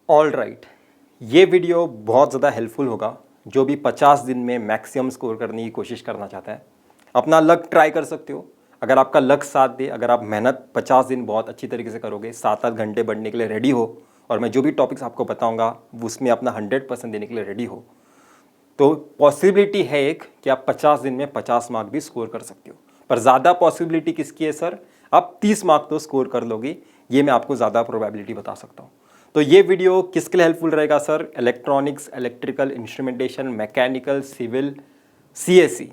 All right, ये video बहुत ज़्यादा हेल्पफुल होगा जो भी 50 दिन में मैक्सिमम स्कोर करने की कोशिश करना चाहता है। अपना लक ट्राई कर सकते हो। अगर आपका लक साथ दे, अगर आप मेहनत 50 दिन बहुत अच्छी तरीके से करोगे, 7-8 घंटे बढ़ने के लिए रेडी हो और मैं जो भी टॉपिक्स आपको बताऊंगा उसमें अपना 100% देने के लिए रेडी हो, तो पॉसिबिलिटी है एक कि आप 50 दिन में 50 मार्क भी स्कोर कर सकते हो। पर ज़्यादा पॉसिबिलिटी किसकी है सर? आप 30 मार्क तो स्कोर कर लोगे, ये मैं आपको ज़्यादा प्रोबेबिलिटी बता सकता हूँ। तो ये वीडियो किसके लिए हेल्पफुल रहेगा sir? Electronics, electrical, instrumentation, mechanical, civil, CSC.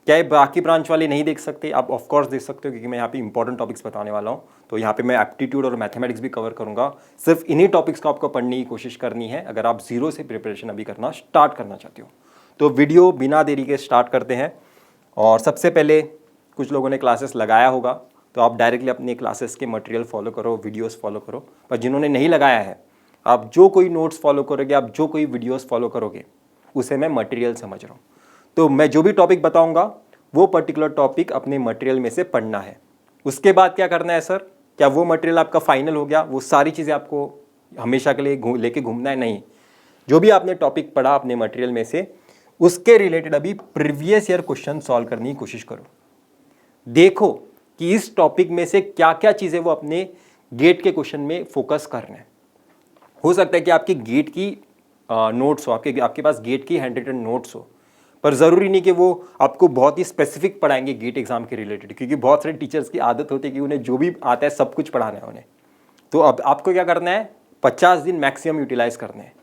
क्या ये बाकी ब्रांच वाले नहीं देख सकते? आप ऑफ कोर्स देख सकते हो, क्योंकि मैं यहाँ पे इंपॉर्टेंट टॉपिक्स बताने वाला हूँ। तो यहाँ पे मैं एप्टीट्यूड और मैथमेटिक्स भी कवर करूँगा। सिर्फ इन्हीं टॉपिक्स को आपको पढ़ने की कोशिश करनी है अगर आप जीरो से प्रिपरेशन अभी करना स्टार्ट करना चाहते हो। तो वीडियो बिना देरी के स्टार्ट करते हैं। और सबसे पहले कुछ लोगों ने क्लासेस लगाया होगा, तो आप डायरेक्टली अपने क्लासेस के मटेरियल फॉलो करो, वीडियोस फॉलो करो। पर जिन्होंने नहीं लगाया है, आप जो कोई नोट्स फॉलो करोगे, आप जो कोई वीडियोस फॉलो करोगे, उसे मैं मटेरियल समझ रहा हूँ। तो मैं जो भी टॉपिक बताऊँगा वो पर्टिकुलर टॉपिक अपने मटेरियल में से पढ़ना है। उसके बाद क्या करना है सर? क्या वो मटेरियल आपका फाइनल हो गया? वो सारी चीज़ें आपको हमेशा के लिए लेके घूमना है? नहीं। जो भी आपने टॉपिक पढ़ा अपने मटेरियल में से, उसके रिलेटेड अभी प्रीवियस ईयर क्वेश्चन सॉल्व करने की कोशिश करो। देखो कि इस टॉपिक में से क्या क्या चीज़ें वो अपने गेट के क्वेश्चन में फोकस कर रहे हैं। हो सकता है कि आपकी गेट की नोट्स हो, आपके पास गेट की हैंड रिटन नोट्स हो, पर ज़रूरी नहीं कि वो आपको बहुत ही स्पेसिफिक पढ़ाएंगे गेट एग्जाम के रिलेटेड, क्योंकि बहुत सारे टीचर्स की आदत होती है कि उन्हें जो भी आता है सब कुछ पढ़ाना है उन्हें। तो अब आपको क्या करना है? 50 दिन मैक्सिमम यूटिलाइज करने हैं।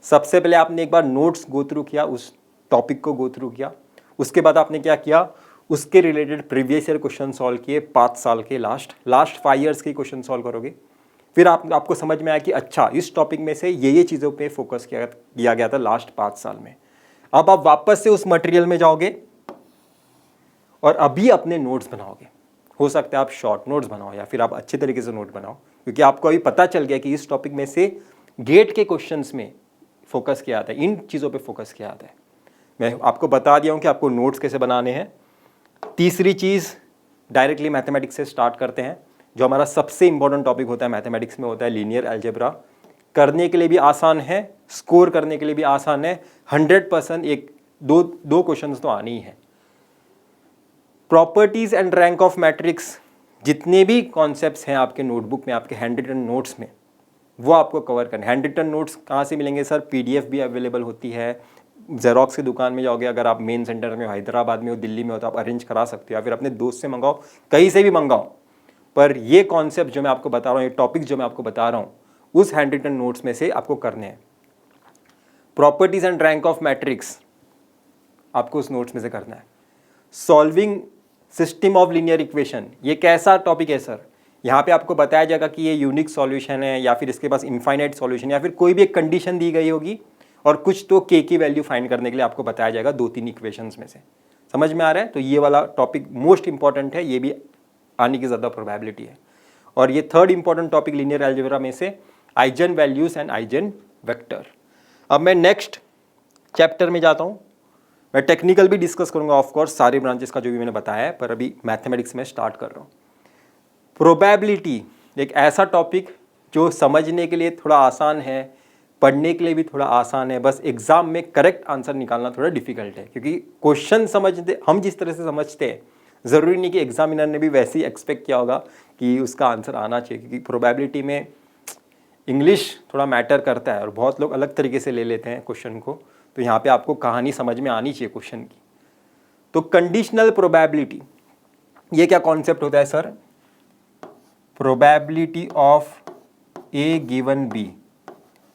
सबसे पहले आपने एक बार नोट्स गो थ्रू किया, उस टॉपिक को गो थ्रू किया। उसके बाद आपने क्या किया? उसके related previous year question solve किए, 5 साल के लास्ट 5 ईयर्स के क्वेश्चन सॉल्व करोगे। फिर आपको समझ में आया कि अच्छा, इस टॉपिक में से ये चीज़ों पे फोकस किया गया था लास्ट 5 साल में। अब आप वापस से उस मटेरियल में जाओगे और अभी अपने नोट्स बनाओगे। हो सकता है आप शॉर्ट नोट्स बनाओ या फिर आप अच्छे तरीके से नोट बनाओ, क्योंकि आपको अभी पता चल गया कि इस टॉपिक में से गेट के क्वेश्चंस में फोकस किया जाता है, इन चीज़ों पे फोकस किया जाता है। मैं आपको बता दिया हूँ कि आपको नोट्स कैसे बनाने हैं। तीसरी चीज़, डायरेक्टली मैथमेटिक्स से स्टार्ट करते हैं। जो हमारा सबसे इंपॉर्टेंट टॉपिक होता है मैथमेटिक्स में, होता है लीनियर अलजेब्रा। करने के लिए भी आसान है, स्कोर करने के लिए भी आसान है। 100% एक दो क्वेश्चन तो आने ही है। Properties and rank of matrix, जितने भी कॉन्सेप्ट्स हैं आपके नोटबुक में, आपके हैंड रिटन नोट्स में, वो आपको कवर करना है। हैंड रिटन नोट्स कहाँ से मिलेंगे सर? पीडीएफ भी अवेलेबल होती है। जेरोक्स की दुकान में जाओगे, अगर आप मेन सेंटर में हो, हैदराबाद में हो, दिल्ली में हो, तो आप अरेंज करा सकते हो, या फिर अपने दोस्त से मंगाओ, कहीं से भी मंगाओ। पर ये कॉन्सेप्ट जो मैं आपको बता रहा हूँ, ये टॉपिक जो मैं आपको बता रहा हूँ, उस हैंड रिटन नोट्स में से आपको करने हैं। Properties and rank of matrix आपको उस नोट्स में से करना है। Solving system of linear equation, ये कैसा टॉपिक है सर? यहाँ पे आपको बताया जाएगा कि ये यूनिक सॉल्यूशन है, या फिर इसके पास इनफाइनाइट सॉल्यूशन, या फिर कोई भी एक कंडीशन दी गई होगी और कुछ तो के की वैल्यू फाइंड करने के लिए आपको बताया जाएगा 2-3 इक्वेशंस में से। समझ में आ रहा है? तो ये वाला टॉपिक मोस्ट इंपॉर्टेंट है, ये भी आने की ज़्यादा प्रोबेबिलिटी है। और ये third important topic linear algebra में से eigen values and eigen vector. अब मैं नेक्स्ट चैप्टर में जाता हूँ। मैं टेक्निकल भी डिस्कस करूँगा ऑफ कोर्स, सारे ब्रांचेस का जो भी मैंने बताया है, पर अभी मैथमेटिक्स में स्टार्ट कर रहा हूँ। प्रोबेबिलिटी एक ऐसा टॉपिक जो समझने के लिए थोड़ा आसान है, पढ़ने के लिए भी थोड़ा आसान है, बस एग्जाम में करेक्ट आंसर निकालना थोड़ा डिफिकल्ट है। क्योंकि क्वेश्चन समझते हम जिस तरह से समझते हैं, ज़रूरी नहीं कि एग्जामिनर ने भी वैसे ही एक्सपेक्ट किया होगा कि उसका आंसर आना चाहिए। क्योंकि प्रोबेबिलिटी में इंग्लिश थोड़ा मैटर करता है और बहुत लोग अलग तरीके से ले लेते हैं क्वेश्चन को। तो यहाँ पे आपको कहानी समझ में आनी चाहिए क्वेश्चन की। तो कंडीशनल प्रोबेबिलिटी, ये क्या कॉन्सेप्ट होता है sir? Probability of A given B.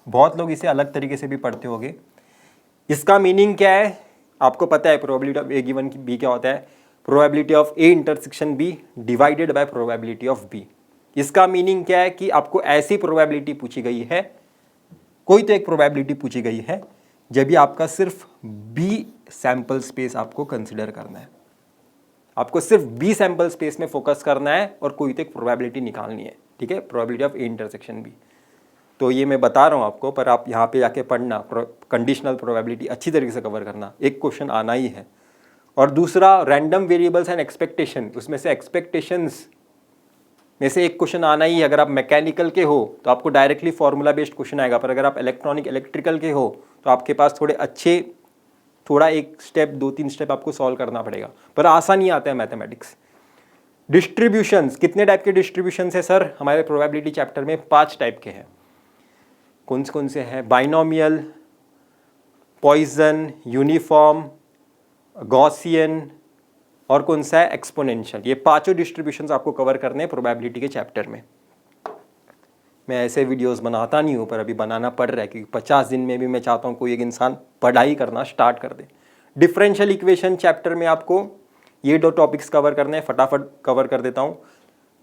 बहुत लोग इसे अलग तरीके से भी पढ़ते होंगे। इसका मीनिंग क्या है? आपको पता है probability of A given B क्या होता है? Probability of A intersection B divided by probability of B. इसका मीनिंग क्या है कि आपको ऐसी प्रोबेबिलिटी पूछी गई है, कोई तो एक प्रोबेबिलिटी पूछी गई है, जब भी आपका सिर्फ बी सैंपल स्पेस आपको कंसिडर करना है। आपको सिर्फ बी सैंपल स्पेस में फोकस करना है और कोई तो एक प्रोबेबिलिटी निकालनी है। ठीक है, probability of A intersection B. तो ये मैं बता रहा हूँ आपको, पर आप यहाँ पे जाके पढ़ना, कंडीशनल प्रोबेबिलिटी अच्छी तरीके से कवर करना, एक क्वेश्चन आना ही है। और दूसरा रैंडम वेरिएबल्स एंड एक्सपेक्टेशन, उसमें से एक्सपेक्टेशंस में से एक क्वेश्चन आना ही है। अगर आप मैकेनिकल के हो तो आपको डायरेक्टली फॉर्मूला बेस्ड क्वेश्चन आएगा, पर अगर आप इलेक्ट्रिकल के हो तो आपके पास थोड़ा एक स्टेप 2-3 स्टेप आपको सॉल्व करना पड़ेगा, पर आसान ही आता है मैथमेटिक्स। डिस्ट्रीब्यूशंस, कितने टाइप के डिस्ट्रीब्यूशंस है सर हमारे प्रोबेबिलिटी चैप्टर में? 5 टाइप के हैं। कौन से हैं? बाइनोमियल, पॉइजन, यूनिफॉर्म, गॉसियन और कौन सा है? एक्सपोनेंशियल। ये पांचों डिस्ट्रीब्यूशंस आपको कवर करने हैं प्रोबेबिलिटी के चैप्टर में। मैं ऐसे वीडियोस बनाता नहीं हूँ, पर अभी बनाना पड़ रहा है क्योंकि 50 दिन में भी मैं चाहता हूँ कोई एक इंसान पढ़ाई करना स्टार्ट कर दे। डिफरेंशियल इक्वेशन चैप्टर में आपको ये 2 टॉपिक्स कवर करने हैं, फटाफट कवर कर देता हूँ।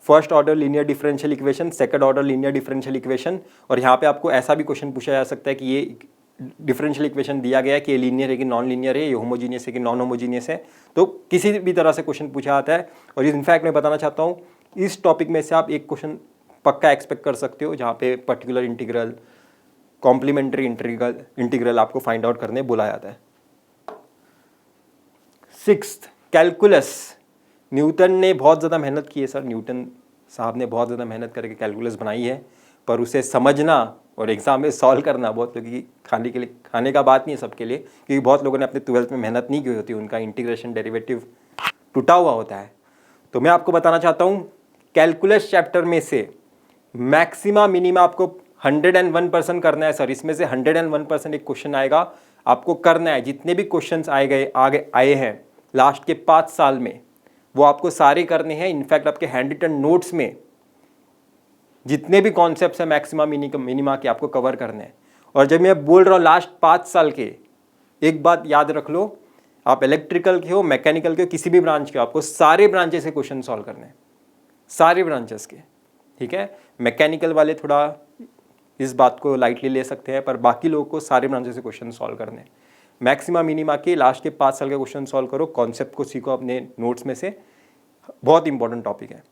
First order linear differential equation, second order linear differential equation. और यहाँ पे आपको ऐसा भी क्वेश्चन पूछा जा सकता है कि ये डिफरेंशियल इक्वेशन दिया गया है कि ये लीनियर है कि नॉन लीनियर है, ये होमोजीनियस है कि नॉन होमोजीनियस है। तो किसी भी तरह से क्वेश्चन पूछा जाता है। और इनफैक्ट मैं बताना चाहता हूँ इस टॉपिक में से आप एक क्वेश्चन पक्का एक्सपेक्ट कर सकते हो जहाँ पे पर्टिकुलर इंटीग्रल, कॉम्प्लीमेंट्री इंटीग्रल आपको फाइंड आउट करने बोला जाता है। 6th calculus. न्यूटन ने बहुत ज़्यादा मेहनत की है सर, न्यूटन साहब ने बहुत ज़्यादा मेहनत करके कैलकुलस बनाई है, पर उसे समझना और एग्ज़ाम में सॉल्व करना बहुत लोगों की खाने का बात नहीं है सबके लिए, क्योंकि बहुत लोगों ने अपने 12th में मेहनत नहीं की होती, उनका इंटीग्रेशन डेरिवेटिव टूटा हुआ होता है। तो मैं आपको बताना चाहता हूँ कैलकुलस चैप्टर में से मैक्सिमा मिनिमा आपको 101% करना है सर। इसमें से 101% एक क्वेश्चन आएगा, आपको करना है। जितने भी क्वेश्चंस आए हैं लास्ट के 5 साल में, वो आपको सारे करने हैं। इनफैक्ट आपके हैंड रिटन नोट्स में जितने भी कॉन्सेप्ट्स हैं मैक्सिमा मिनिमा के आपको कवर करने हैं। और जब मैं बोल रहा हूँ लास्ट 5 साल के, एक बात याद रख लो, आप इलेक्ट्रिकल के हो, मैकेनिकल के हो, किसी भी ब्रांच के हो, आपको सारे ब्रांचेस से क्वेश्चन सॉल्व करने हैं, सारे ब्रांचेस के। ठीक है, मैकेनिकल वाले थोड़ा इस बात को लाइटली ले सकते हैं, पर बाकी लोगों को सारे ब्रांचेस से क्वेश्चन सॉल्व करने हैं। मैक्सिमा मिनिमा के लास्ट के 5 साल के क्वेश्चन सॉल्व करो, कॉन्सेप्ट को सीखो अपने नोट्स में से, बहुत इंपॉर्टेंट टॉपिक है।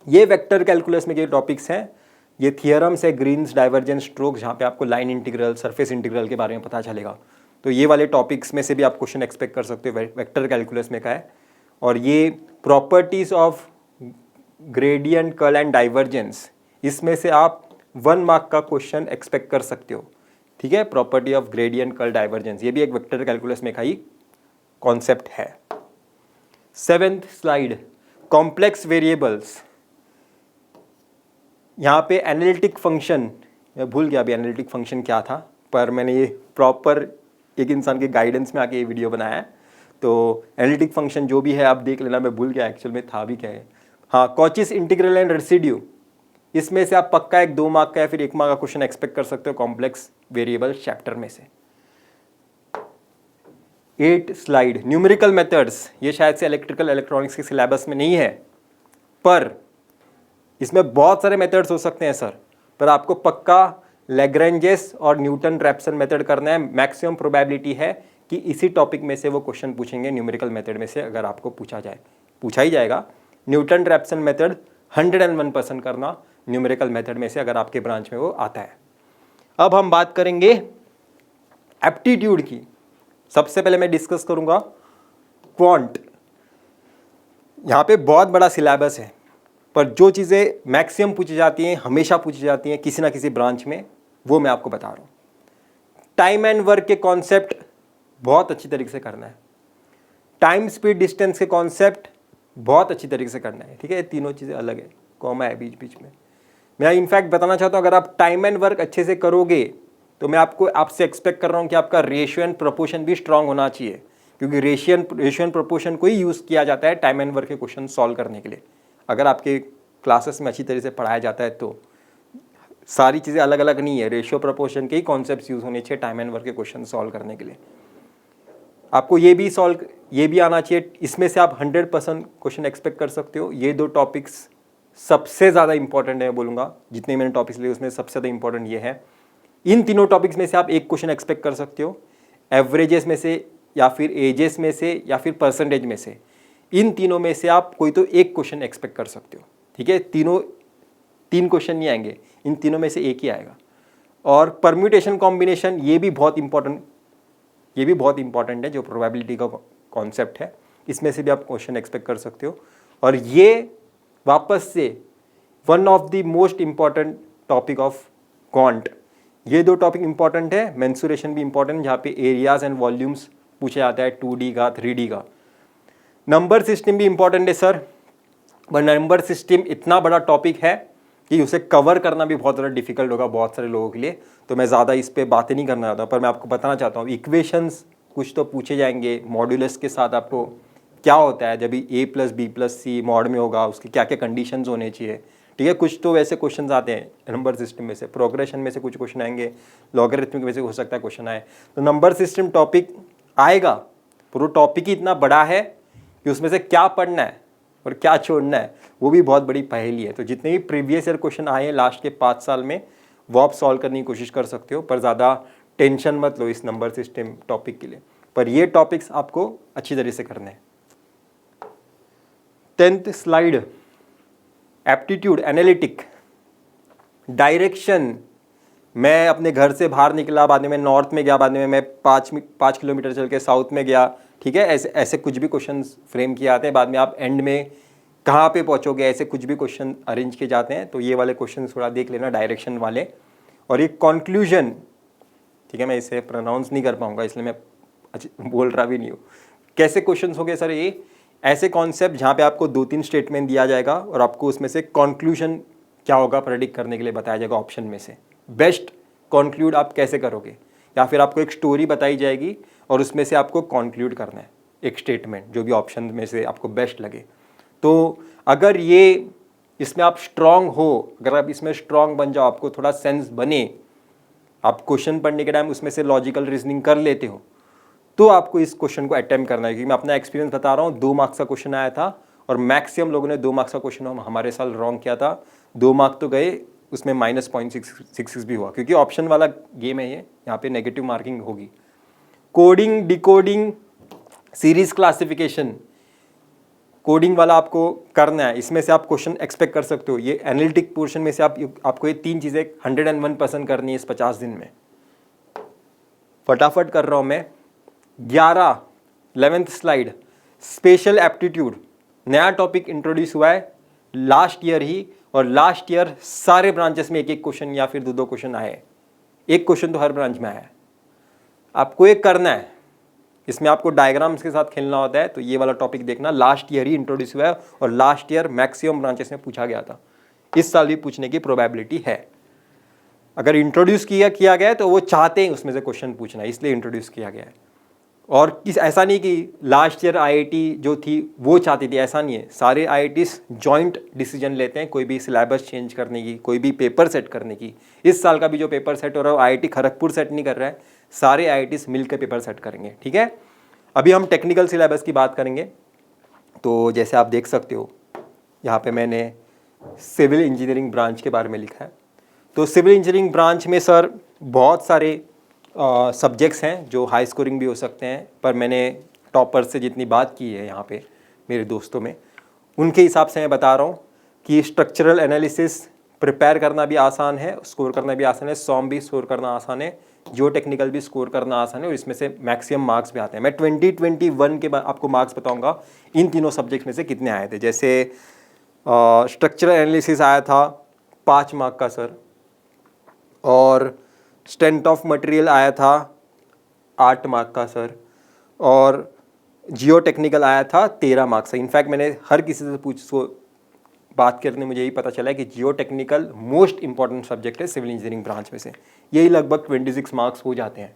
ये वेक्टर कैलकुलस में ये टॉपिक्स हैं, ये थियरम्स है, ग्रीन्स डाइवर्जेंस स्ट्रोक्स, जहाँ पे आपको लाइन इंटीग्रल, सरफेस इंटीग्रल के बारे में पता चलेगा। तो ये वाले टॉपिक्स में से भी आप क्वेश्चन एक्सपेक्ट कर सकते हो वेक्टर कैलकुलस में का है। और ये properties of gradient, curl and divergence, इसमें से आप 1 मार्क का क्वेश्चन एक्सपेक्ट कर सकते हो। ठीक है, property of gradient, curl, divergence, ये भी एक वेक्टर कैलकुलस में का ही कॉन्सेप्ट है। 7th slide, complex variables. यहाँ पे एनालिटिक फंक्शन, मैं भूल गया अभी एनालिटिक फंक्शन क्या था, पर मैंने ये प्रॉपर एक इंसान के गाइडेंस में आके ये वीडियो बनाया है। तो एनालिटिक फंक्शन जो भी है आप देख लेना, मैं भूल गया एक्चुअल में था भी क्या है। हाँ, कॉचीज इंटीग्रल एंड रेसिड्यू, इसमें से आप पक्का एक 2 मार्क का या फिर 1 मार्क का क्वेश्चन एक्सपेक्ट कर सकते हो कॉम्प्लेक्स वेरिएबल चैप्टर में से। 8 स्लाइड, न्यूमेरिकल मेथड्स। ये शायद से इलेक्ट्रिकल इलेक्ट्रॉनिक्स के सिलेबस में नहीं है, पर इसमें बहुत सारे मेथड्स हो सकते हैं सर, पर आपको पक्का लैग्रेंजेस और न्यूटन रैप्सन मेथड करना है। मैक्सिमम प्रोबेबिलिटी है कि इसी टॉपिक में से वो क्वेश्चन पूछेंगे न्यूमेरिकल मेथड में से, अगर आपको पूछा ही जाएगा। न्यूटन रैप्सन मेथड 101% करना न्यूमेरिकल मेथड में से, अगर आपके ब्रांच में वो आता है। अब हम बात करेंगे एप्टीट्यूड की। सबसे पहले मैं डिस्कस करूंगा क्वांट। यहाँ पे बहुत बड़ा सिलेबस है, पर जो चीज़ें मैक्सिमम पूछी जाती हैं, हमेशा पूछी जाती हैं किसी ना किसी ब्रांच में, वो मैं आपको बता रहा हूँ। टाइम एंड वर्क के कॉन्सेप्ट बहुत अच्छी तरीके से करना है। टाइम, स्पीड, डिस्टेंस के कॉन्सेप्ट बहुत अच्छी तरीके से करना है। ठीक है, ये तीनों चीज़ें अलग है, कॉमा है बीच बीच में। मैं इनफैक्ट बताना चाहता हूँ, अगर आप टाइम एंड वर्क अच्छे से करोगे तो मैं आपसे एक्सपेक्ट कर रहा हूँ कि आपका रेशियो एंड प्रोपोर्शन भी स्ट्रांग होना चाहिए, क्योंकि रेशियो एंड प्रोपोर्शन को ही यूज़ किया जाता है टाइम एंड वर्क के क्वेश्चन सॉल्व करने के लिए। अगर आपके क्लासेस में अच्छी तरीके से पढ़ाया जाता है तो सारी चीज़ें अलग अलग नहीं है, रेशियो प्रोपोर्शन के ही कॉन्सेप्ट्स यूज़ होने चाहिए टाइम एंड वर्क के क्वेश्चन सॉल्व करने के लिए। आपको ये भी आना चाहिए। इसमें से आप 100% क्वेश्चन एक्सपेक्ट कर सकते हो। ये 2 टॉपिक्स सबसे ज़्यादा इंपॉर्टेंट है, मैं बोलूँगा जितने मैंने टॉपिक्स लिए उसमें सबसे ज़्यादा इंपॉर्टेंट ये है। इन तीनों टॉपिक्स में से आप एक क्वेश्चन एक्सपेक्ट कर सकते हो, एवरेजेस में से या फिर एजेस में से या फिर परसेंटेज में से। इन तीनों में से आप कोई तो एक क्वेश्चन एक्सपेक्ट कर सकते हो। ठीक है, 3 क्वेश्चन नहीं आएंगे, इन तीनों में से एक ही आएगा। और परम्यूटेशन कॉम्बिनेशन, ये भी बहुत इंपॉर्टेंट है, जो प्रोबेबिलिटी का कॉन्सेप्ट है, इसमें से भी आप क्वेश्चन एक्सपेक्ट कर सकते हो। और ये वापस से one of the most important topic of quant. ये दो टॉपिक इंपॉर्टेंट है, मेंसुरेशन भी इंपॉर्टेंट जहाँ पे एरियाज एंड वॉल्यूम्स पूछा जाता है 2D का 3D का। नंबर सिस्टम भी इंपॉर्टेंट है सर, पर नंबर सिस्टम इतना बड़ा टॉपिक है कि उसे कवर करना भी बहुत ज़्यादा डिफिकल्ट होगा बहुत सारे लोगों के लिए, तो मैं ज़्यादा इस पर बातें नहीं करना चाहता हूँ। पर मैं आपको बताना चाहता हूँ इक्वेशंस कुछ तो पूछे जाएंगे, मॉड्यूलस के साथ आपको क्या होता है जब A+B+C मॉड में होगा, उसके क्या क्या कंडीशंस होने चाहिए, ठीक है। कुछ तो वैसे क्वेश्चन आते हैं नंबर सिस्टम में से, प्रोग्रेशन में से कुछ क्वेश्चन आएंगे, लॉगरिथमिक में से हो सकता है क्वेश्चन आए, तो नंबर सिस्टम टॉपिक आएगा। पर वो टॉपिक ही इतना बड़ा है कि उसमें से क्या पढ़ना है और क्या छोड़ना है वो भी बहुत बड़ी पहेली है। तो जितने भी प्रीवियस ईयर क्वेश्चन आए हैं लास्ट के 5 साल में वो आप सॉल्व करने की कोशिश कर सकते हो, पर ज़्यादा टेंशन मत लो इस नंबर सिस्टम टॉपिक के लिए, पर ये टॉपिक्स आपको अच्छी तरह से करने हैं। 10th slide, aptitude, analytic, direction. मैं अपने घर से बाहर निकला, बाद में मैं नॉर्थ में गया, बाद में मैं 5 किलोमीटर चल के साउथ में गया, ठीक है। ऐसे ऐसे कुछ भी क्वेश्चन फ्रेम किए आते हैं, बाद में आप एंड में कहाँ पे पहुँचोगे ऐसे कुछ भी क्वेश्चन अरेंज किए जाते हैं। तो ये वाले क्वेश्चन थोड़ा देख लेना, डायरेक्शन वाले। और एक कंक्लूजन, ठीक है, मैं इसे प्रोनाउंस नहीं कर पाऊँगा इसलिए मैं बोल रहा भी नहीं हूँ। कैसे क्वेश्चन हो गए सर ये? ऐसे कॉन्सेप्ट जहाँ पे आपको 2-3 स्टेटमेंट दिया जाएगा और आपको उसमें से कंक्लूजन क्या होगा प्रेडिक्ट करने के लिए बताया जाएगा ऑप्शन में से। बेस्ट कंक्लूड आप कैसे करोगे, या फिर आपको एक स्टोरी बताई जाएगी और उसमें से आपको कंक्लूड करना है एक स्टेटमेंट जो भी ऑप्शन में से आपको बेस्ट लगे। तो अगर ये इसमें आप स्ट्रांग हो, अगर आप इसमें स्ट्रांग बन जाओ, आपको थोड़ा सेंस बने, आप क्वेश्चन पढ़ने के टाइम उसमें से लॉजिकल रीजनिंग कर लेते हो, तो आपको इस क्वेश्चन को अटेम्प्ट करना है। क्योंकि मैं अपना एक्सपीरियंस बता रहा हूँ, 2 मार्क्स का क्वेश्चन आया था और मैक्सिमम लोगों ने 2 मार्क्स का क्वेश्चन हमारे साल रॉन्ग किया था। 2 मार्क तो गए, उसमें -0.66 भी हुआ, क्योंकि ऑप्शन वाला गेम है ये, यहाँ पे नेगेटिव मार्किंग होगी। Coding, decoding, series classification, coding वाला आपको करना है। इसमें से आप क्वेश्चन एक्सपेक्ट कर सकते हो। ये एनालिटिक पोर्शन में से आपको ये 3 चीज़ें 101% करनी है इस 50 दिन में। फटाफट कर रहा हूँ मैं। 11th स्लाइड, स्पेशल एप्टीट्यूड, नया टॉपिक इंट्रोड्यूस हुआ है लास्ट ईयर ही, और लास्ट ईयर सारे ब्रांचेस में एक क्वेश्चन या फिर 2 क्वेश्चन आए। एक क्वेश्चन तो हर ब्रांच में आया है। आपको एक करना है, इसमें आपको डायग्राम्स के साथ खेलना होता है। तो ये वाला टॉपिक देखना, लास्ट ईयर ही इंट्रोड्यूस हुआ है और लास्ट ईयर मैक्सिमम ब्रांचेस में पूछा गया था। इस साल भी पूछने की प्रोबेबिलिटी है। अगर इंट्रोड्यूस किया गया है तो वो चाहते हैं उसमें से क्वेश्चन पूछना, इसलिए इंट्रोड्यूस किया गया है। और ऐसा नहीं कि लास्ट ईयर आईआईटी जो थी वो चाहती थी, ऐसा नहीं है। सारे आईआईटीज जॉइंट डिसीजन लेते हैं कोई भी सिलेबस चेंज करने की, कोई भी पेपर सेट करने की। इस साल का भी जो पेपर सेट हो रहा है वो आईआईटी खड़गपुर सेट नहीं कर रहा है, सारे आईआईटीज मिलकर पेपर सेट करेंगे, ठीक है। अभी हम टेक्निकल सिलेबस की बात करेंगे। तो जैसे आप देख सकते हो यहाँ पे मैंने सिविल इंजीनियरिंग ब्रांच के बारे में लिखा है। तो सिविल इंजीनियरिंग ब्रांच में सर बहुत सारे सब्जेक्ट्स हैं जो हाई स्कोरिंग भी हो सकते हैं, पर मैंने टॉपर से जितनी बात की है यहाँ पे मेरे दोस्तों में, उनके हिसाब से मैं बता रहा हूँ कि स्ट्रक्चरल एनालिसिस प्रिपेयर करना भी आसान है, स्कोर करना भी आसान है, सॉम भी स्कोर करना आसान है, जियो टेक्निकल भी स्कोर करना आसान है, और इसमें से मैक्सिमम मार्क्स भी आते हैं। मैं 2021 के बाद आपको मार्क्स बताऊँगा इन तीनों सब्जेक्ट में से कितने आए थे। जैसे स्ट्रक्चरल एनालिसिस आया था 5 मार्क का सर, और स्ट्रेंथ ऑफ मटेरियल आया था 8 मार्क का सर, और जियो टेक्निकल आया था 13 मार्क्स का। इनफैक्ट मैंने हर किसी से बात करने मुझे यही पता चला है कि जियो टेक्निकल मोस्ट इंपॉर्टेंट सब्जेक्ट है सिविल इंजीनियरिंग ब्रांच में से। यही लगभग 26 मार्क्स हो जाते हैं।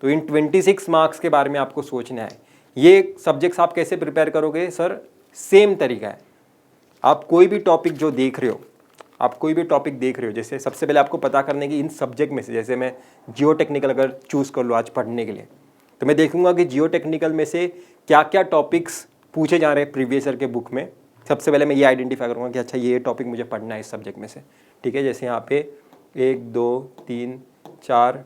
तो इन 26 मार्क्स के बारे में आपको सोचना है। ये सब्जेक्ट्स आप कैसे प्रिपेयर करोगे सर? सेम तरीका है। आप कोई भी टॉपिक जो देख रहे हो, जैसे सबसे पहले आपको पता करने की इन सब्जेक्ट में से, जैसे मैं जियो टेक्निकल अगर चूज़ कर लूँ आज पढ़ने के लिए, तो मैं देखूंगा कि जियो टेक्निकल में से क्या क्या टॉपिक्स पूछे जा रहे हैं प्रीवियस ईयर के बुक में। सबसे पहले मैं ये आइडेंटिफाई करूँगा कि अच्छा ये टॉपिक मुझे पढ़ना है इस सब्जेक्ट में से, ठीक है। जैसे यहाँ पे 1 2 3 4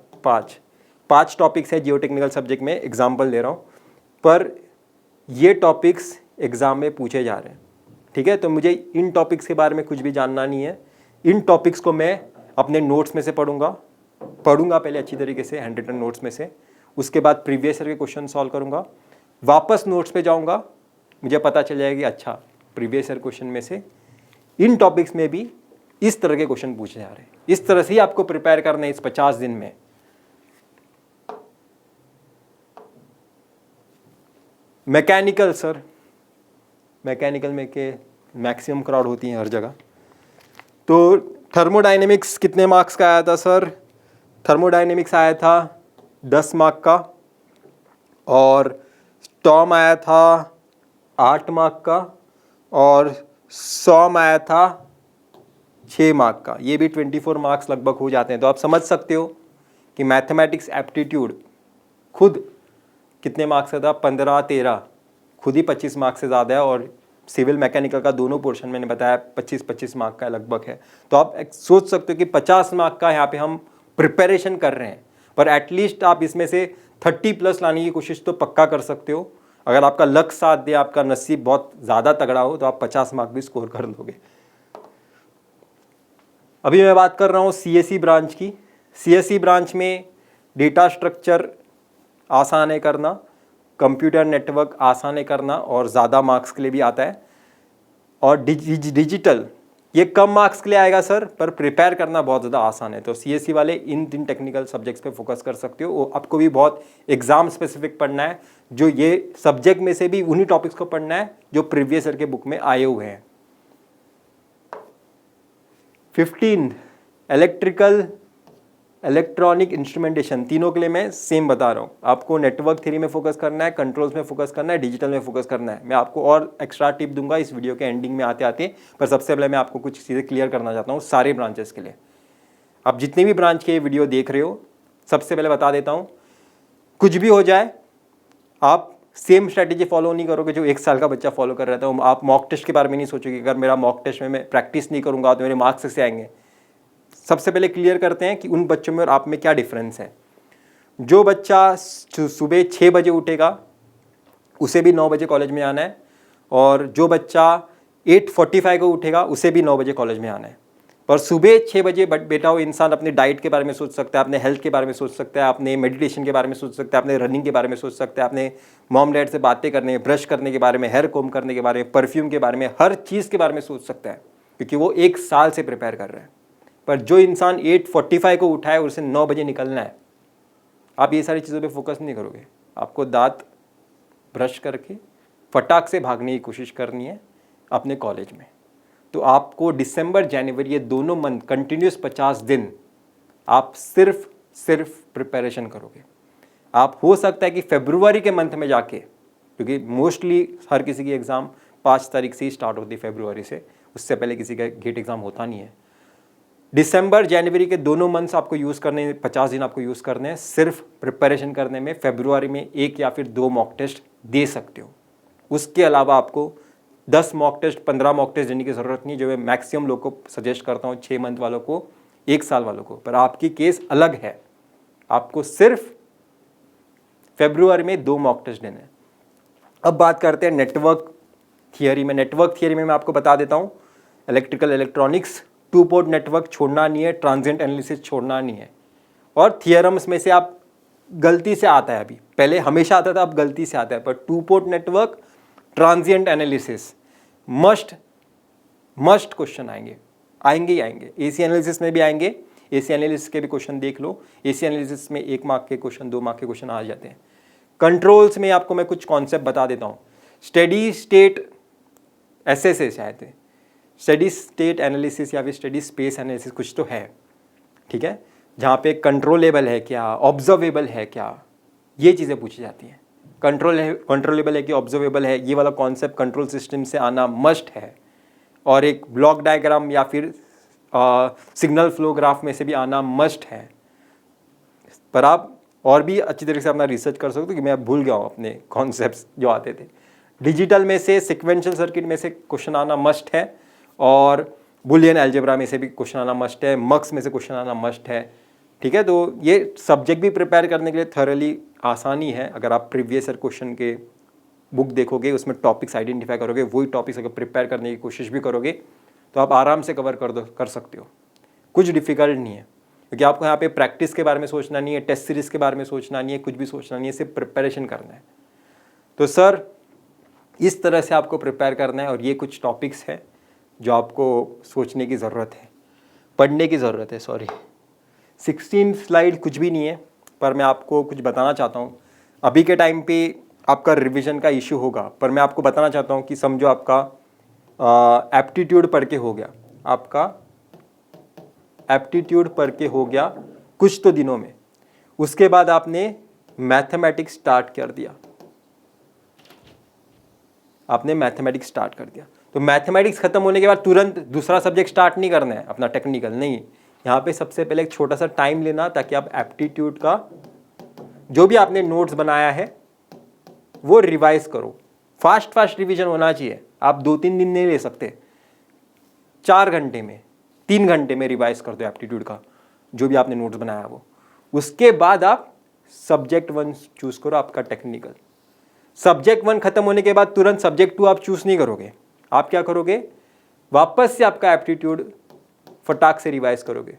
5 टॉपिक्स है जियो टेक्निकल सब्जेक्ट में, एग्जाम्पल दे रहा हूँ, पर ये टॉपिक्स एग्ज़ाम में पूछे जा रहे हैं, ठीक है। तो मुझे इन टॉपिक्स के बारे में कुछ भी जानना नहीं है। इन टॉपिक्स को मैं अपने नोट्स में से पढ़ूंगा पहले अच्छी तरीके से, हैंड रिटन नोट्स में से। उसके बाद प्रीवियस ईयर के क्वेश्चन सॉल्व करूंगा, वापस नोट्स पे जाऊंगा, मुझे पता चल जाएगा कि अच्छा प्रीवियस ईयर क्वेश्चन में से इन टॉपिक्स में भी इस तरह के क्वेश्चन पूछे जा रहे हैं। इस तरह से ही आपको प्रिपेयर करना है इस 50 दिन में। मैकेनिकल सर, मैकेनिकल में के मैक्सिमम क्राउड होती है हर जगह। तो थर्मोडायनेमिक्स कितने मार्क्स का आया था सर? थर्मोडायनेमिक्स आया था 10 मार्क का, और स्टॉर्म आया था 8 मार्क का, और सॉम आया था 6 मार्क का। ये भी 24 मार्क्स लगभग हो जाते हैं। तो आप समझ सकते हो कि मैथमेटिक्स एप्टीट्यूड खुद कितने मार्क्स का था? 15-13, खुद ही 25 मार्क्स से ज़्यादा है। और सिविल मैकेनिकल का दोनों पोर्शन मैंने बताया 25-25 मार्क का लगभग है। तो आप सोच सकते हो कि 50 मार्क का यहाँ पे हम प्रिपरेशन कर रहे हैं, पर एटलीस्ट आप इसमें से 30+ लाने की कोशिश तो पक्का कर सकते हो। अगर आपका लक साथ दे, आपका नसीब बहुत ज़्यादा तगड़ा हो, तो आप 50 मार्क भी स्कोर कर लोगे। अभी मैं बात कर रहा हूँ CSE ब्रांच की। CSE ब्रांच में डेटा स्ट्रक्चर आसान है करना, कंप्यूटर नेटवर्क आसान है करना, और ज़्यादा मार्क्स के लिए भी आता है। और डिजिटल ये कम मार्क्स के लिए आएगा सर, पर प्रिपेयर करना बहुत ज़्यादा आसान है। तो CSE वाले इन 3 टेक्निकल सब्जेक्ट्स पे फोकस कर सकते हो। आपको भी बहुत एग्जाम स्पेसिफिक पढ़ना है, जो ये सब्जेक्ट में से भी उन्हीं टॉपिक्स को पढ़ना है जो प्रीवियस ईयर के बुक में आए हुए हैं। 15 इलेक्ट्रिकल, इलेक्ट्रॉनिक इंस्ट्रूमेंटेशन, तीनों के लिए मैं सेम बता रहा हूँ। आपको नेटवर्क थ्योरी में फोकस करना है, कंट्रोल्स में फोकस करना है, डिजिटल में फोकस करना है। मैं आपको और एक्स्ट्रा टिप दूंगा इस वीडियो के एंडिंग में आते आते, पर सबसे पहले मैं आपको कुछ चीज़ें क्लियर करना चाहता हूँ सारे ब्रांचेस के लिए। आप जितनी भी ब्रांच के वीडियो देख रहे हो, सबसे पहले बता देता हूँ, कुछ भी हो जाए आप सेम स्ट्रैटेजी फॉलो नहीं करोगे जो 1 साल का बच्चा फॉलो कर रहा था। तो आप मॉक टेस्ट के बारे में नहीं सोचोगे, अगर मेरा मॉक टेस्ट में मैं प्रैक्टिस नहीं करूँगा तो मेरे मार्क्स कैसे आएंगे। सबसे पहले क्लियर करते हैं कि उन बच्चों में और आप में क्या डिफरेंस है। जो बच्चा सुबह 6 बजे उठेगा उसे भी 9 बजे कॉलेज में आना है, और जो बच्चा 8:45 को उठेगा उसे भी 9 बजे कॉलेज में आना है। पर सुबह 6 बजे बेटा वो इंसान अपने डाइट के बारे में सोच सकता है, अपने हेल्थ के बारे में सोच सकता है, अपने मेडिटेशन के बारे में सोच सकता है, अपने रनिंग के बारे में सोच सकता है, अपने मॉम डैड से बातें करने, ब्रश करने के बारे में, हेयर कोम करने के बारे में, परफ्यूम के बारे में, हर चीज़ के बारे में सोच सकता है, क्योंकि वो 1 साल से प्रिपेयर कर रहा है। पर जो इंसान 8:45 को उठा है और उसे 9 बजे निकलना है, आप ये सारी चीज़ों पे फोकस नहीं करोगे। आपको दांत ब्रश करके फटाक से भागने की कोशिश करनी है अपने कॉलेज में। तो आपको दिसंबर जनवरी ये दोनों मंथ कंटिन्यूस 50 दिन आप सिर्फ प्रिपरेशन करोगे। आप हो सकता है कि फरवरी के मंथ में जाके, क्योंकि मोस्टली हर किसी की एग्ज़ाम 5 तारीख से ही स्टार्ट होती है फरवरी से, उससे पहले किसी का गेट एग्ज़ाम होता नहीं है। दिसंबर जनवरी के दोनों मंथ्स आपको यूज़ करने, 50 दिन आपको यूज़ करने हैं सिर्फ प्रिपरेशन करने में। फरवरी में 1 या फिर 2 मॉक टेस्ट दे सकते हो, उसके अलावा आपको 10 मॉक टेस्ट, 15 मॉक टेस्ट देने की ज़रूरत नहीं, जो मैं मैक्सिमम लोग को सजेस्ट करता हूँ, 6 मंथ वालों को, 1 साल वालों को। पर आपकी केस अलग है, आपको सिर्फ फरवरी में 2 मॉक टेस्ट देने हैं। अब बात करते हैं नेटवर्क थियरी में। नेटवर्क थियरी में मैं आपको बता देता हूँ, इलेक्ट्रिकल इलेक्ट्रॉनिक्स 2 पोर्ट नेटवर्क छोड़ना नहीं है, ट्रांजिएंट एनालिसिस छोड़ना नहीं है। और थियरम्स में से आप गलती से आता है, अभी पहले हमेशा आता था, अब गलती से आता है, पर 2 port network, transient analysis must question आएंगे ही आएंगे। एसी एनालिसिस में भी आएंगे, एसी एनालिसिस के भी क्वेश्चन देख लो। एसी एनालिसिस में 1 मार्क के क्वेश्चन, 2 मार्क के क्वेश्चन आ जाते हैं। कंट्रोल्स में आपको मैं कुछ कॉन्सेप्ट बता देता हूँ। स्टेडी स्टेट SSA शायद है, स्टेडी स्टेट एनालिसिस या फिर स्टेडी स्पेस एनालिसिस कुछ तो है, ठीक है, जहाँ पे कंट्रोलेबल है क्या, ऑब्जर्वेबल है क्या, ये चीज़ें पूछी जाती हैं। कंट्रोलेबल है कि ऑब्जर्वेबल है, ये वाला कॉन्सेप्ट कंट्रोल सिस्टम से आना मस्ट है। और एक ब्लॉक डायग्राम या फिर सिग्नल फ्लो ग्राफ में से भी आना मस्ट है। पर आप और भी अच्छी तरीके से अपना रिसर्च कर सकते हो, कि मैं भूल गया हूँ अपने कॉन्सेप्ट्स जो आते थे। डिजिटल में से, सिक्वेंशियल सर्किट में से क्वेश्चन आना मस्ट है, और बुलियन अलजेब्रा में से भी क्वेश्चन आना मस्ट है, मक्स में से क्वेश्चन आना मस्ट है, ठीक है। तो ये सब्जेक्ट भी प्रिपेयर करने के लिए थॉरली आसानी है। अगर आप प्रीवियस ईयर क्वेश्चन के बुक देखोगे, उसमें टॉपिक्स आइडेंटिफाई करोगे, वही टॉपिक्स अगर प्रिपेयर करने की कोशिश भी करोगे, तो आप आराम से कवर कर सकते हो। कुछ डिफ़िकल्ट नहीं है, क्योंकि आपको यहाँ पे प्रैक्टिस के बारे में सोचना नहीं है, टेस्ट सीरीज़ के बारे में सोचना नहीं है, कुछ भी सोचना नहीं है, सिर्फ प्रिपरेशन करना है। तो सर इस तरह से आपको प्रिपेयर करना है, और ये कुछ टॉपिक्स हैं जो आपको सोचने की ज़रूरत है। पढ़ने की ज़रूरत है, सॉरी 16 स्लाइड कुछ भी नहीं है, पर मैं आपको कुछ बताना चाहता हूँ। अभी के टाइम पे आपका रिवीजन का इशू होगा, पर मैं आपको बताना चाहता हूँ कि समझो आपका एप्टीट्यूड पढ़ के हो गया, आपका एप्टीट्यूड पढ़ के हो गया कुछ तो दिनों में, उसके बाद आपने मैथमेटिक्स स्टार्ट कर दिया, आपने मैथमेटिक्स स्टार्ट कर दिया, तो मैथमेटिक्स खत्म होने के बाद तुरंत दूसरा सब्जेक्ट स्टार्ट नहीं करना है अपना टेक्निकल, नहीं, यहाँ पे सबसे पहले एक छोटा सा टाइम लेना ताकि आप एप्टीट्यूड का जो भी आपने नोट्स बनाया है वो रिवाइज करो। फास्ट रिवीजन होना चाहिए, आप 2-3 दिन नहीं ले सकते, 4 घंटे में 3 घंटे में रिवाइज कर दो एप्टीट्यूड का जो भी आपने नोट्स बनाया वो। उसके बाद आप सब्जेक्ट 1 चूज करो, आपका टेक्निकल। सब्जेक्ट 1 खत्म होने के बाद तुरंत सब्जेक्ट 2 आप चूज नहीं करोगे, आप क्या करोगे, वापस से आपका एप्टीट्यूड फटाक से रिवाइज करोगे।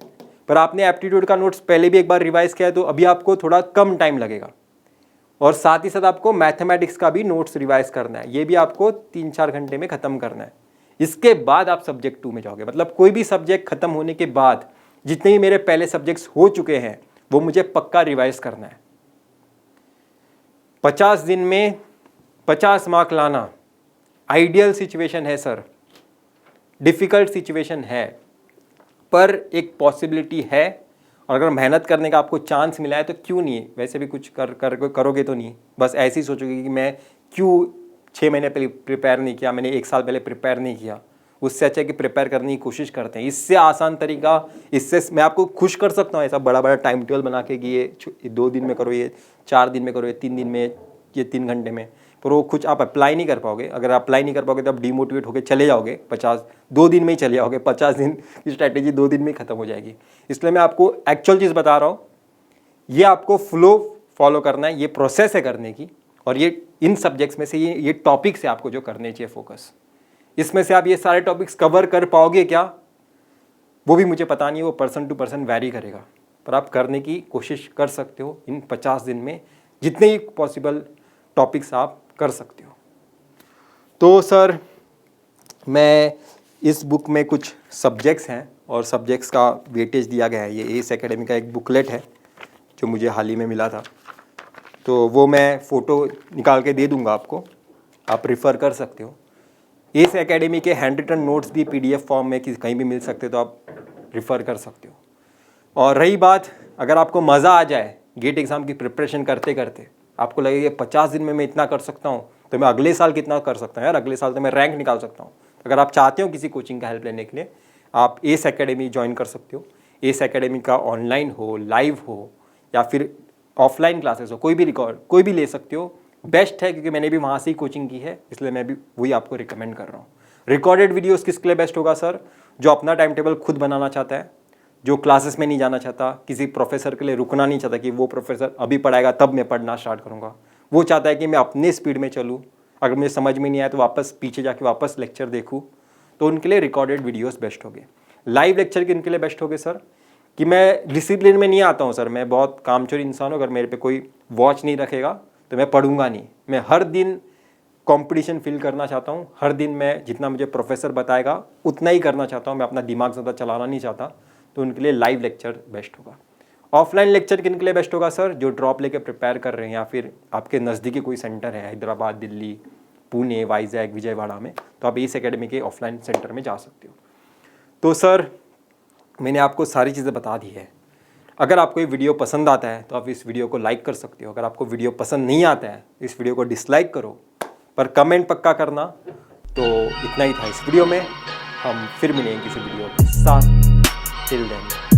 पर आपने एप्टीट्यूड का नोट्स पहले भी एक बार रिवाइज किया है तो अभी आपको थोड़ा कम टाइम लगेगा, और साथ ही साथ आपको मैथमेटिक्स का भी नोट्स रिवाइज करना है, ये भी आपको 3-4 घंटे में खत्म करना है। इसके बाद आप सब्जेक्ट 2 में जाओगे, मतलब कोई भी सब्जेक्ट खत्म होने के बाद जितने भी मेरे पहले सब्जेक्ट्स हो चुके हैं वो मुझे पक्का रिवाइज करना है। 50 दिन में 50 मार्क लाना आइडियल सिचुएशन है सर, डिफ़िकल्ट सिचुएशन है, पर एक पॉसिबिलिटी है, और अगर मेहनत करने का आपको चांस मिला है तो क्यों नहीं, वैसे भी कुछ करोगे तो नहीं, बस ऐसे ही सोचोगे कि मैं क्यों 6 महीने पहले प्रिपेयर नहीं किया, मैंने 1 साल पहले प्रिपेयर नहीं किया। उससे अच्छा है कि प्रिपेयर करने की कोशिश करते हैं, इससे आसान तरीका, इससे मैं आपको खुश कर सकता हूँ ऐसा बड़ा बड़ा टाइम टेबल बना के कि ये 2 दिन में करो, ये 4 दिन में करो, ये 3 दिन में, ये 3 घंटे में, पर वो कुछ आप अप्लाई नहीं कर पाओगे। अगर अप्लाई नहीं कर पाओगे तो आप डिमोटिवेट होकर चले जाओगे, 2 दिन में ही चले जाओगे, 50 दिन की स्ट्रैटेजी 2 दिन में ही खत्म हो जाएगी। इसलिए मैं आपको एक्चुअल चीज़ बता रहा हूँ, ये आपको फ्लो फॉलो करना है, ये प्रोसेस है करने की, और ये इन सब्जेक्ट्स में से ये टॉपिक्स है आपको जो करने चाहिए फोकस। इसमें से आप ये सारे टॉपिक्स कवर कर पाओगे क्या, वो भी मुझे पता नहीं है, वो पर्सन टू पर्सन वैरी करेगा, पर आप करने की कोशिश कर सकते हो इन 50 दिन में, जितने ही पॉसिबल टॉपिक्स आप कर सकते हो। तो सर मैं इस बुक में कुछ सब्जेक्ट्स हैं और सब्जेक्ट्स का वेटेज दिया गया है, ये एस एकेडमी का एक बुकलेट है जो मुझे हाल ही में मिला था, तो वो मैं फ़ोटो निकाल के दे दूंगा आपको, आप रेफ़र कर सकते हो। एस एकेडमी के हैंड रिटन नोट्स भी PDF फॉर्म में कहीं भी मिल सकते तो आप रेफ़र कर सकते हो। और रही बात, अगर आपको मज़ा आ जाए गेट एग्ज़ाम की प्रिपरेशन करते करते, आपको लगेगा 50 दिन में मैं इतना कर सकता हूँ तो मैं अगले साल कितना कर सकता हूँ यार, अगले साल तो मैं रैंक निकाल सकता हूँ। अगर आप चाहते हो किसी कोचिंग का हेल्प लेने के लिए, आप एस एकेडमी ज्वाइन कर सकते हो। एस एकेडमी का ऑनलाइन हो, लाइव हो, या फिर ऑफलाइन क्लासेस हो, कोई भी रिकॉर्ड कोई भी ले सकते हो, बेस्ट है, क्योंकि मैंने भी वहाँ से ही कोचिंग की है, इसलिए मैं भी वही आपको रिकमेंड कर रहा हूँ। रिकॉर्डेड वीडियोस किसके लिए बेस्ट होगा सर, जो अपना टाइम टेबल खुद बनाना चाहता है, जो क्लासेस में नहीं जाना चाहता, किसी प्रोफेसर के लिए रुकना नहीं चाहता कि वो प्रोफेसर अभी पढ़ाएगा तब मैं पढ़ना स्टार्ट करूँगा, वो चाहता है कि मैं अपने स्पीड में चलूँ, अगर मुझे समझ में नहीं आया तो वापस पीछे जाके वापस लेक्चर देखूँ, तो उनके लिए रिकॉर्डेड वीडियोस बेस्ट होंगे। लाइव लेक्चर किन के लिए बेस्ट होंगे सर, कि मैं डिसिप्लिन में नहीं आता हूँ सर, मैं बहुत कामचोर इंसान हूँ, अगर मेरे पे कोई वॉच नहीं रखेगा तो मैं पढ़ूंगा नहीं, मैं हर दिन कंपटीशन फील करना चाहता हूँ, हर दिन मैं जितना मुझे प्रोफेसर बताएगा उतना ही करना चाहता हूँ, मैं अपना दिमाग ज़्यादा चलाना नहीं चाहता, तो उनके लिए लाइव लेक्चर बेस्ट होगा। ऑफलाइन लेक्चर किन के लिए बेस्ट होगा सर, जो ड्रॉप लेके प्रिपेयर कर रहे हैं, या फिर आपके नज़दीकी कोई सेंटर है, हैदराबाद, दिल्ली, पुणे, वाइजैग, विजयवाड़ा में, तो आप एस एकेडमी के ऑफलाइन सेंटर में जा सकते हो। तो सर मैंने आपको सारी चीज़ें बता दी है। अगर आपको ये वीडियो पसंद आता है तो आप इस वीडियो को लाइक कर सकते हो, अगर आपको वीडियो पसंद नहीं आता है इस वीडियो को डिसलाइक करो, पर कमेंट पक्का करना। तो इतना ही था इस वीडियो में, हम फिर मिलेंगे किसी वीडियो के साथ। Till then.